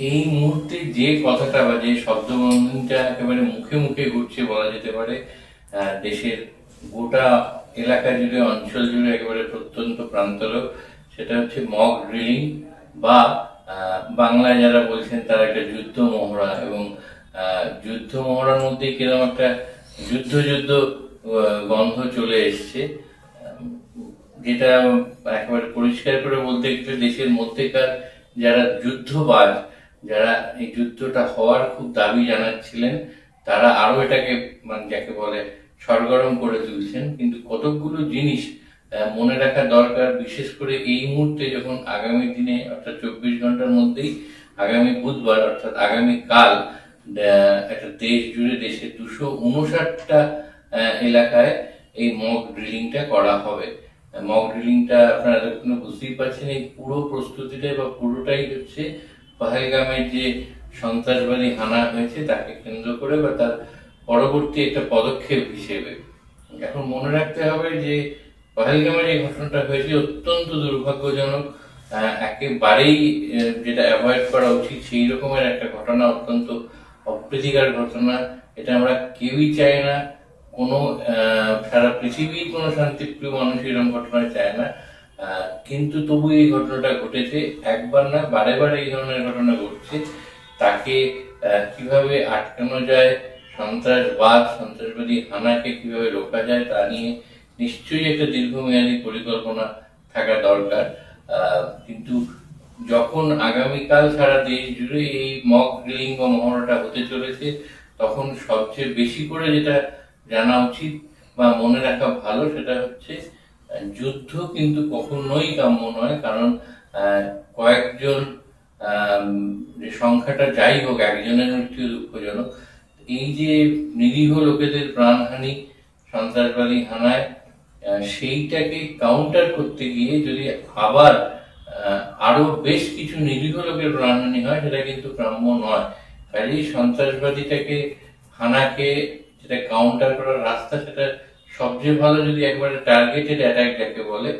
এই মুহূর্তে যে কথাটা বা যে শব্দবন্ধনটা একেবারে মুখে মুখে ঘুরছে বলা যেতে পারে, দেশের গোটা এলাকা জুড়ে, অঞ্চল জুড়ে, একেবারে প্রত্যন্ত প্রান্তরেও, সেটা হচ্ছে মক ড্রিলিং বা বাংলায় যারা বলছেন তারা একটা যুদ্ধ মহড়া। এবং যুদ্ধ মহড়ার মধ্যে কিরকম একটা যুদ্ধ যুদ্ধ গন্ধ চলে এসছে, যেটা একেবারে পরিষ্কার করে বলতে গেলে দেশের মধ্যেকার যারা যুদ্ধবাজ, যারা এই যুদ্ধটা হওয়ার খুব দাবি জানাচ্ছিলেন, তারা আরো এটাকে মানে যাকে বলে সরগরম করে তুলছেন। কিন্তু কতকগুলো জিনিস মনে রাখা দরকার, বিশেষ করে এই মুহূর্তে যখন আগামী দিনে অর্থাৎ 24 ঘন্টার মধ্যেই আগামী বুধবার অর্থাৎ আগামী কাল একটা দেশ জুড়ে দেশের 259টা এলাকায় এই মক ড্রিলিংটা করা হবে। মক ড্রিলিংটা আপনারা এতক্ষণ বুঝতেই পারছেন, এই পুরো প্রস্তুতিটা বা পুরোটাই হচ্ছে পহেলগামের যে সন্ত্রাসবাদী হানা হয়েছে তাকে কেন্দ্র করে বা তার পরবর্তী একটা পদক্ষেপ হিসেবে। এখন মনে রাখতে হবে যে পহেলগামের এই ঘটনাটা হয়েছে অত্যন্ত দুর্ভাগ্যজনক, একেবারেই যেটা অ্যাভয়েড করা উচিত সেই রকমের একটা ঘটনা, অত্যন্ত অপ্রীতিকর ঘটনা। এটা আমরা কেউই চাই না, কোনো সারা পৃথিবীর কোনো শান্তিপ্রিয় মানুষ এরকম ঘটনা চায় না। কিন্তু তবু এই ঘটনাটা ঘটেছে, একবার না বারে বারে এই ধরনের ঘটনা ঘটছে। তাকে কিভাবে আটকানো যায়, সন্ত্রাসবাদী হানাকে কিভাবে রোকা যায় তা নিয়ে নিশ্চয়ই একটা দীর্ঘমেয়াদী পরিকল্পনা থাকা দরকার। কিন্তু যখন আগামীকাল সারা দেশ জুড়ে এই মক ড্রিলিং বা মহড়াটা হতে চলেছে, তখন সবচেয়ে বেশি করে যেটা জানা উচিত বা মনে রাখা ভালো সেটা হচ্ছে যুদ্ধ কিন্তু কখনোই কাম্য নয়। কারণ কয়েকজন যে সংখ্যাটা যাই হোক, একজনের মৃত্যু দুঃখজনক, এই যে নিরীহ লোকেদের প্রাণহানি সন্ত্রাসবাদী হানায়, সেইটাকে কাউন্টার করতে গিয়ে যদি আবার আরো বেশ কিছু নিরীহ লোকের প্রাণহানি হয়, সেটা কিন্তু কাম্য নয়। কাজেই সন্ত্রাসবাদীটাকে হানাকে যেটা কাউন্টার করার রাস্তা, সেটা সবচেয়ে ভালো যদি একবারে টার্গেটেড অ্যাটাক যাকে বলে,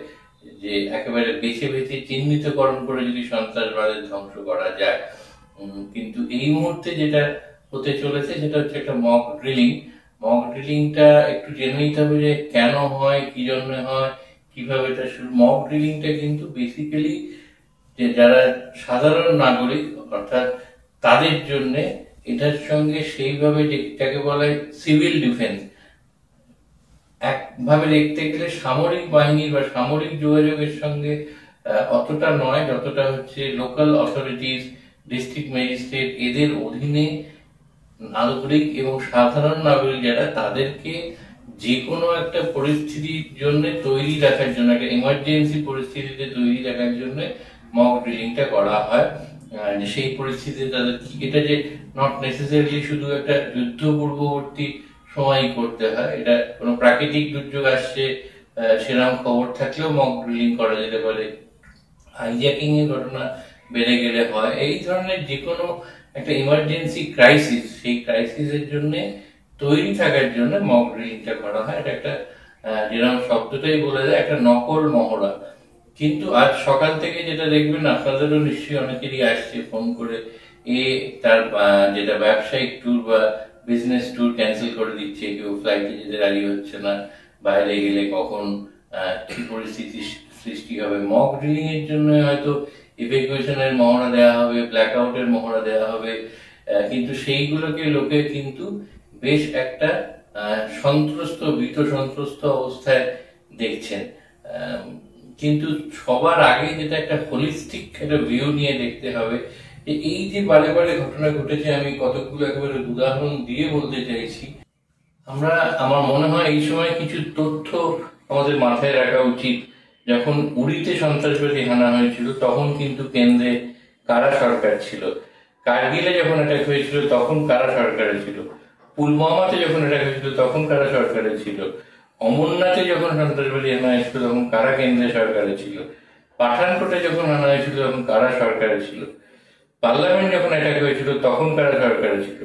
যে একেবারে বেছে বেছে চিহ্নিতকরণ করে যদি সন্ত্রাসবাদের ধ্বংস করা যায়। কিন্তু এই মুহূর্তে যেটা হতে চলেছে সেটা হচ্ছে একটা মক ড্রিলিং। মক ড্রিলিংটা একটু জেনে নিতে হবে যে কেন হয়, কি জন্য হয়, কিভাবে এটা শুরু। মক ড্রিলিংটা কিন্তু বেসিক্যালি যে যারা সাধারণ নাগরিক অর্থাৎ তাদের জন্য, এটার সঙ্গে সেইভাবে যেটাকে বলে সিভিল ডিফেন্স, একভাবে দেখতে গেলে সামরিক বাহিনীর বা সামরিক যোগাযোগের সঙ্গে অতটা নয় যতটা হচ্ছে লোকাল অথরিটিস, ডিস্ট্রিক্ট ম্যাজিস্ট্রেট, এদের অধীনে নাগরিক এবং সাধারণ নাগরিক যারা, তাদেরকে যে কোনো একটা পরিস্থিতির জন্য তৈরি রাখার জন্য, একটা ইমার্জেন্সি পরিস্থিতিতে তৈরি রাখার জন্য মক ড্রিলিংটা করা হয়। সেই পরিস্থিতিতে তাদের এটা যে নট নেসেসারিলি শুধু একটা যুদ্ধ পূর্ববর্তী সময় করতে হয়, এটা কোনো প্রাকৃতিক দুর্যোগ আসছে সেরকম খবর থাকলেও মক ড্রিলিং করা যেতে পারে। হাইজ্যাকিং এর ঘটনা বেড়ে গেলে হয়, এই ধরনের যে কোনো একটা ইমার্জেন্সি ক্রাইসিস, সেই ক্রাইসিসের জন্য তৈরি থাকার জন্য মক ড্রিলিংটা করা হয়। এটা একটা যেরকম শব্দটাই বলে যায়, একটা নকল মহড়া। কিন্তু আজ সকাল থেকে যেটা দেখবেন, আপনাদেরও নিশ্চয়ই অনেকেরই আসছে ফোন করে, তার যেটা ব্যবসায়িক ট্যুর বা বিজনেস ট্যুর ক্যান্সেল করে দিচ্ছে, কেউ ফ্লাইটে যেতে রাজি হচ্ছে না, বাইরে গেলে কখন কি পরিস্থিতি সৃষ্টি হবে। মক ড্রিলিং এর জন্য হয়তো ইভ্যাকুয়েশনের মহড়া দেওয়া হবে, ব্ল্যাক আউটের মহড়া দেওয়া হবে, কিন্তু সেইগুলোকে লোকে কিন্তু বেশ একটা ভীত সন্ত্রস্ত অবস্থায় দেখছেন। কিন্তু সবার আগে যেটা একটা হোলিস্টিক একটা ভিউ নিয়ে দেখতে হবে যে এই যে বারে বারে ঘটনা ঘটেছে, আমি কতগুলো একেবারে উদাহরণ দিয়ে বলতে চাইছি। আমার মনে হয় এই সময় কিছু তথ্য আমাদের মাথায় রাখা উচিত। যখন উড়িতে সন্ত্রাসবাদী হানা হয়েছিল তখন কিন্তু কেন্দ্রে কারা সরকার ছিল, কার্গিলে যখন অ্যাটাক হয়েছিল তখন কারা সরকারে ছিল, পুলওয়ামাতে যখন অ্যাটাক হয়েছিল তখন কারা সরকারে ছিল, অমরনাথে যখন সন্ত্রাসবাদী হানা হয়েছিল তখন কারা কেন্দ্রে সরকারে ছিল, পাঠানকোটে যখন হানা হয়েছিল তখন কারা সরকারে ছিল, পার্লামেন্ট যখন অ্যাটাক হয়েছিল তখন কারা সরকারে ছিল,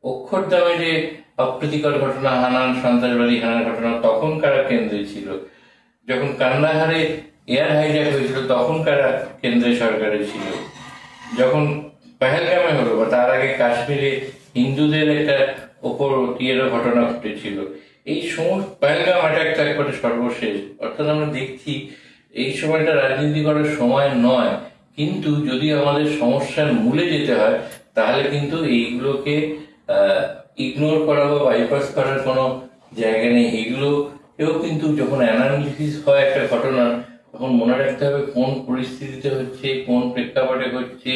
অক্ষরধামে যে অপ্রীতিকর ঘটনা, সন্ত্রাসবাদী হানার ঘটনা, তখন কারা কেন্দ্রে ছিল, যখন কান্দাহারে এয়ার হাইজ্যাক হয়েছিল তখন কারা কেন্দ্রের সরকারে ছিল, যখন পহেলগামে হলো বা তার আগে কাশ্মীরে হিন্দুদের একটা ওপর ইয়েরও ঘটনা ঘটেছিল। এই সমস্ত পহেলগাম অ্যাটাকটা একবারে সর্বশেষ। অর্থাৎ আমরা দেখছি এই সময়টা রাজনীতি করার সময় নয়, কিন্তু যদি আমাদের সমস্যার মূলে যেতে হয় তাহলে কিন্তু এইগুলোকে ইগনোর করা বা বাইপাস করার কোনো জায়গা নেই। এগুলোকেও কিন্তু যখন অ্যানালিসিস হয় একটা ঘটনা, তখন মনে রাখতে হবে কোন পরিস্থিতিতে হচ্ছে, কোন প্রেক্ষাপটে হচ্ছে।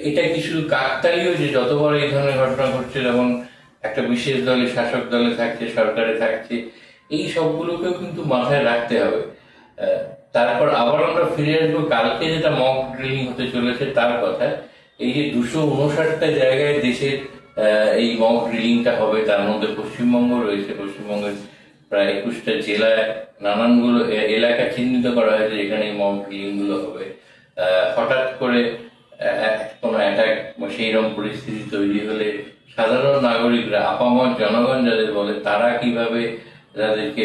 এটা কি শুধু কাকতালীয় যে যতবার এই ধরনের ঘটনা ঘটছে তখন একটা বিশেষ দলে, শাসক দলে থাকছে, সরকারে থাকছে, এই সবগুলোকেও কিন্তু মাথায় রাখতে হবে। তারপর আবার আমরা ফিরে আসবো কালকে যেটা মক ড্রিলিং হতে চলেছে তার কথা। এই যে 259টা জায়গায় দেশের এই মক ড্রিলিংটা হবে, তার মধ্যে পশ্চিমবঙ্গ রয়েছে। পশ্চিমবঙ্গের প্রায় 21টা জেলায় নানানগুলো এলাকা চিহ্নিত করা হয়েছে যেখানে এই মক ড্রিলিং গুলো হবে। হঠাৎ করে কোনো অ্যাটাক বা সেই রকম পরিস্থিতি তৈরি হলে সাধারণ নাগরিকরা, আপামর জনগণ যাদের বলে, তারা কিভাবে তাদেরকে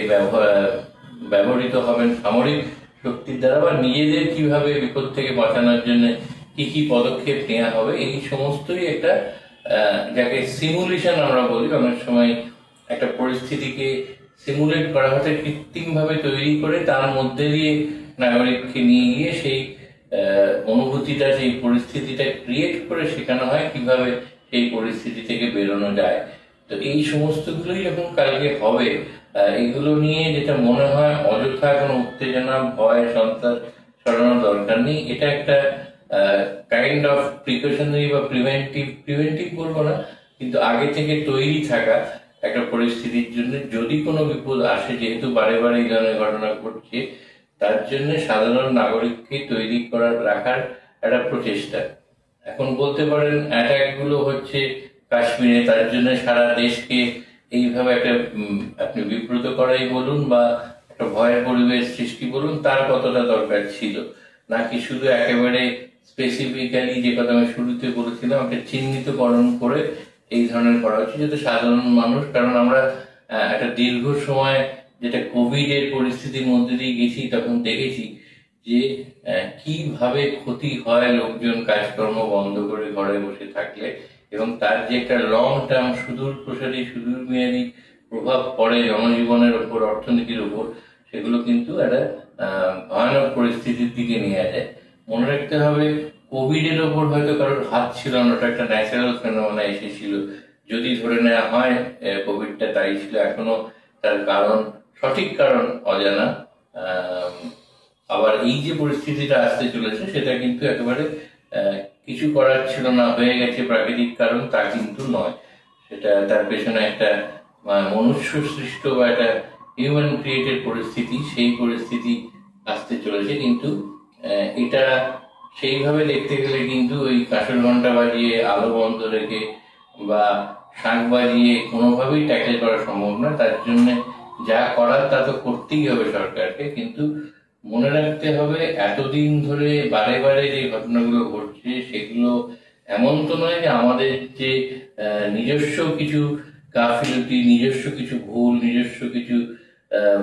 ব্যবহৃত হবেন সামরিক শক্তির দ্বারা, বা নিজেদের কিভাবে বিপদ থেকে বাঁচানোর জন্য কি কি পদক্ষেপ নেওয়া হবে, এই সমস্তই একটা যাকে সিমুলেশন আমরা বলি। অনেক সময় একটা পরিস্থিতিকে সিমুলেট করা হতে কৃত্রিম ভাবে তৈরি করে তার মধ্যে দিয়ে নাগরিককে নিয়ে গিয়ে সেই অনুভূতিটা, সেই পরিস্থিতিটা ক্রিয়েট করে শেখানো হয় কিভাবে সেই পরিস্থিতি থেকে বেরোনো যায়। তো এই সমস্তগুলোই যখন কালকে হবে, এগুলো নিয়ে যেটা মনে হয় অযথা কোনো উত্তেজনা, ভয়, সন্ত্রাস ছড়ানোর দরকার নেই। এটা একটা কাইন্ড অফ প্রিকশনারি বা প্রিভেন্টিভ বলবো না, কিন্তু আগে থেকে তৈরি থাকা একটা পরিস্থিতির জন্য যদি কোনো বিপদ আসে, যেহেতু বারে বারে এই ধরনের ঘটনা ঘটছে, তার জন্য সাধারণ নাগরিককে তৈরি করার রাখার একটা প্রচেষ্টা। এখন বলতে পারেন অ্যাটাক গুলো হচ্ছে কাশ্মীরে, তার জন্য সারা দেশকে এইভাবে একটা আপনি বিব্রত করাই বলুন বা একটা ভয়ের পরিবেশ সৃষ্টি বলুন, তার কতটা দরকার ছিল, নাকি শুধু একেবারে স্পেসিফিক্যালি যে কথা আমি শুরুতে বলেছিলাম একটা চিহ্নিতকরণ করে এই ধরনের করা হচ্ছে যাতে সাধারণ মানুষ, কারণ আমরা একটা দীর্ঘ সময় যেটা কোভিড এর পরিস্থিতির মধ্যে দিয়ে গেছি, তখন দেখেছি যে কিভাবে ক্ষতি হয় লোকজন কাজকর্ম বন্ধ করে ঘরে বসে থাকলে, এবং তার যে একটা লং টার্ম সুদূর প্রসারী, সুদূর মেয়াদী প্রভাব পড়ে জনজীবনের উপর, অর্থনীতির উপর, সেগুলো কিন্তু একটা ভয়ানক পরিস্থিতির দিকে নিয়ে যায়। মনে রাখতে হবে কোভিড এর ওপর হয়তো কারোর হাত ছিল না, ওটা একটা ন্যাচারাল ফেনোমেনা এসেছিল। যদি ধরে নেওয়া হয় কোভিডটা তাই ছিল, এখনো তার কারণ, সঠিক কারণ অজানা। আবার এই যে পরিস্থিতিটা আসতে চলেছে সেটা কিন্তু একেবারে কিছু করার ছিল না, হয়ে গেছে প্রাকৃতিক কারণ, তা কিন্তু নয়। সেটা তার পেছনে একটা মনুষ্য সৃষ্ট বা একটা হিউম্যান ক্রিয়েটেড পরিস্থিতি, সেই পরিস্থিতি আসতে চলেছে। কিন্তু এটা সেইভাবে দেখতে গেলে কিন্তু ওই কাঁসর ঘন্টা বাজিয়ে, আলো বন্ধ রেখে বা শাঁখ বাজিয়ে কোনোভাবেই ট্যাকেল করা সম্ভব না। তার জন্য যা করার তা তো করতেই হবে সরকারকে, কিন্তু মনে রাখতে হবে এতদিন ধরে বারে বারে যে ঘটনাগুলো ঘটছে সেগুলো এমন তো নয় যে আমাদের যে নিজস্ব কিছু গাফিলতি, নিজস্ব কিছু ভুল, নিজস্ব কিছু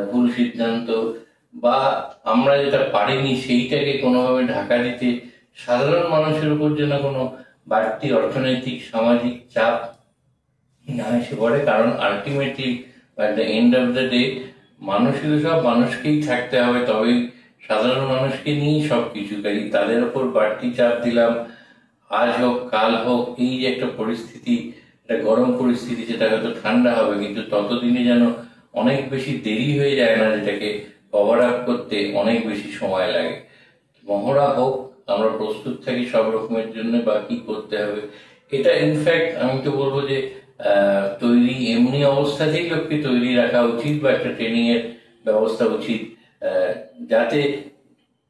ভুল সিদ্ধান্ত, বা আমরা যেটা পারিনি সেইটাকে কোনোভাবে ঢাকা দিতে সাধারণ মানুষের উপর যেন কোনো বাড়তি অর্থনৈতিক সামাজিক চাপ না এসে পড়ে। কারণ ultimately by the end of the day মানুষের সব মানুষকেই থাকতে হবে, তবেই সাধারণ মানুষকে নিয়েই সবকিছু। তাই তাদের উপর বাড়তি চাপ দিলাম, আজ হোক কাল হোক, এই যে একটা পরিস্থিতি, একটা গরম পরিস্থিতি, যেটা হয়তো ঠান্ডা হবে, কিন্তু ততদিনে যেন অনেক বেশি দেরি হয়ে যায় না, যেটাকে কভার আপ করতে অনেক বেশি সময় লাগে। মহড়া হোক, আমরা প্রস্তুত থাকি সব রকমের জন্য, বা কি করতে হবে এটা ইনফ্যাক্ট আমি তো বলবো যে তৈরি এমনি অবস্থাতেই লোককে তৈরি রাখা উচিত, বা একটা ট্রেনিং এর ব্যবস্থা উচিত, যাতে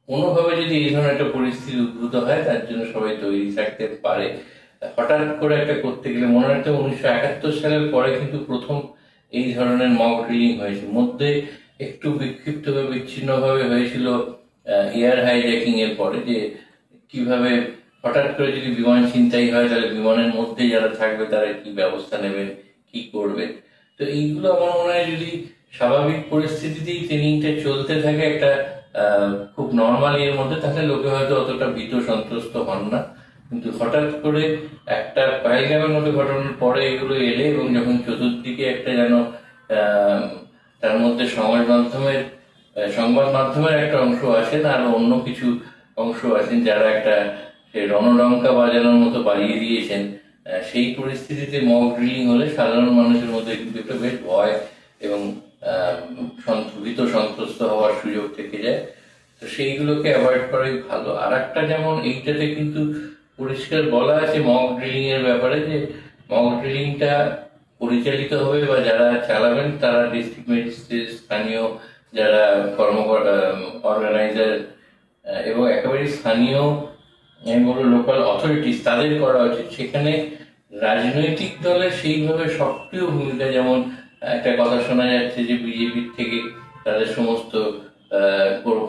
কোনোভাবে যদি এই ধরনের একটা পরিস্থিতি উদ্ভূত হয় তার জন্য সবাই তৈরি থাকতে পারে। হঠাৎ করে একটা করতে গেলে মনে রাখতে 1971 সালের পরে কিন্তু প্রথম এই ধরনের মক ড্রিলিং হয়েছে। মধ্যে একটু বিক্ষিপ্ত বা বিচ্ছিন্ন ভাবে হয়েছিল এয়ার হাইজ্যাকিং এর পরে, যে কিভাবে হঠাৎ করে যদি বিমান ছিনতাই হয় তাহলে বিমানের মধ্যে যারা থাকবে তারা কি ব্যবস্থা নেবেন, কি করবেন। তো এইগুলো আমার মনে হয় যদি স্বাভাবিক পরিস্থিতিতেই ট্রেনিংটা চলতে থাকে একটা খুব নর্মাল এর মধ্যে, তাহলে লোকে হয়তো অতটা ভীত সন্ত্রস্ত হন না। কিন্তু হঠাৎ করে একটা পহেলগামের মতো ঘটনার পরে এগুলো এলে এবং যখন চতুর্দিকে একটা যেন আহ, তার মধ্যে সংবাদ মাধ্যমের একটা অংশ আছেন আর অন্য কিছু অংশ আছেন যারা একটা সে রণডঙ্কা বাজানোর মতো বাজিয়ে দিয়েছেন, সেই পরিস্থিতিতে মক ড্রিলিং হলে সাধারণ মানুষের মধ্যে কিন্তু একটা বেশ ভয় এবং ভীত সন্ত্রস্ত হওয়ার সুযোগ থেকে যায়। তো সেইগুলোকে অ্যাভয়েড করাই ভালো। আর একটা যেমন এইটাতে কিন্তু পরিষ্কার বলা আছে মক ড্রিলিং এর ব্যাপারে যে মক ড্রিলিংটা পরিচালিত হবে বা যারা চালাবেন তারা ডিস্ট্রিক্ট ম্যাজিস্ট্রেট, স্থানীয় যারা কর্মকর্তা, অর্গানাইজার এবং একেবারে স্থানীয় আমি বলবো লোকাল অথরিটিস তাদের করা উচিত। সেখানে রাজনৈতিক দলের সেইভাবে সক্রিয় ভূমিকা, যেমন একটা কথা শোনা যাচ্ছে যে বিজেপির থেকে তাদের সমস্ত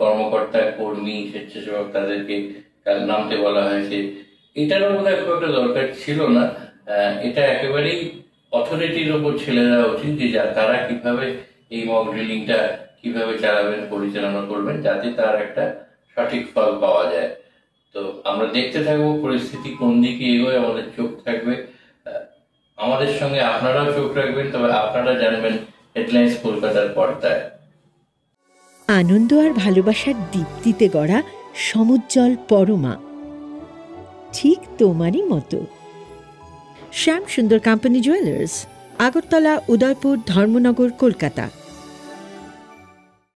কর্মকর্তা, কর্মী, স্বেচ্ছাসেবক তাদেরকে নামতে বলা হয়েছে। এটারও বোধ হয় খুব একটা দরকার ছিল না। এটা একেবারেই অথরিটির ওপর ছেড়ে দেওয়া উচিত যে তারা কিভাবে এই মক ড্রিলিংটা কিভাবে চালাবেন, পরিচালনা করবেন, যাতে তার একটা সঠিক ফল পাওয়া যায়। তো আমরা দেখতে থাকবো পরিস্থিতি কোন দিকে এগোয়, আমাদের চোখ থাকবে। আমাদের সঙ্গে আপনারাও চোখ রাখবেন, তবে আপনারা জানবেন হেডলাইন্স কলকাতার পর্দায়। আনন্দ আর ভালোবাসার দীপ্তিতে গড়া সমুজ্জ্বল পরমা, ঠিক তোমারই মতো। শ্যাম সুন্দর কোম্পানি জুয়েলার্স, আগরতলা, উদয়পুর, ধর্মনগর, কলকাতা।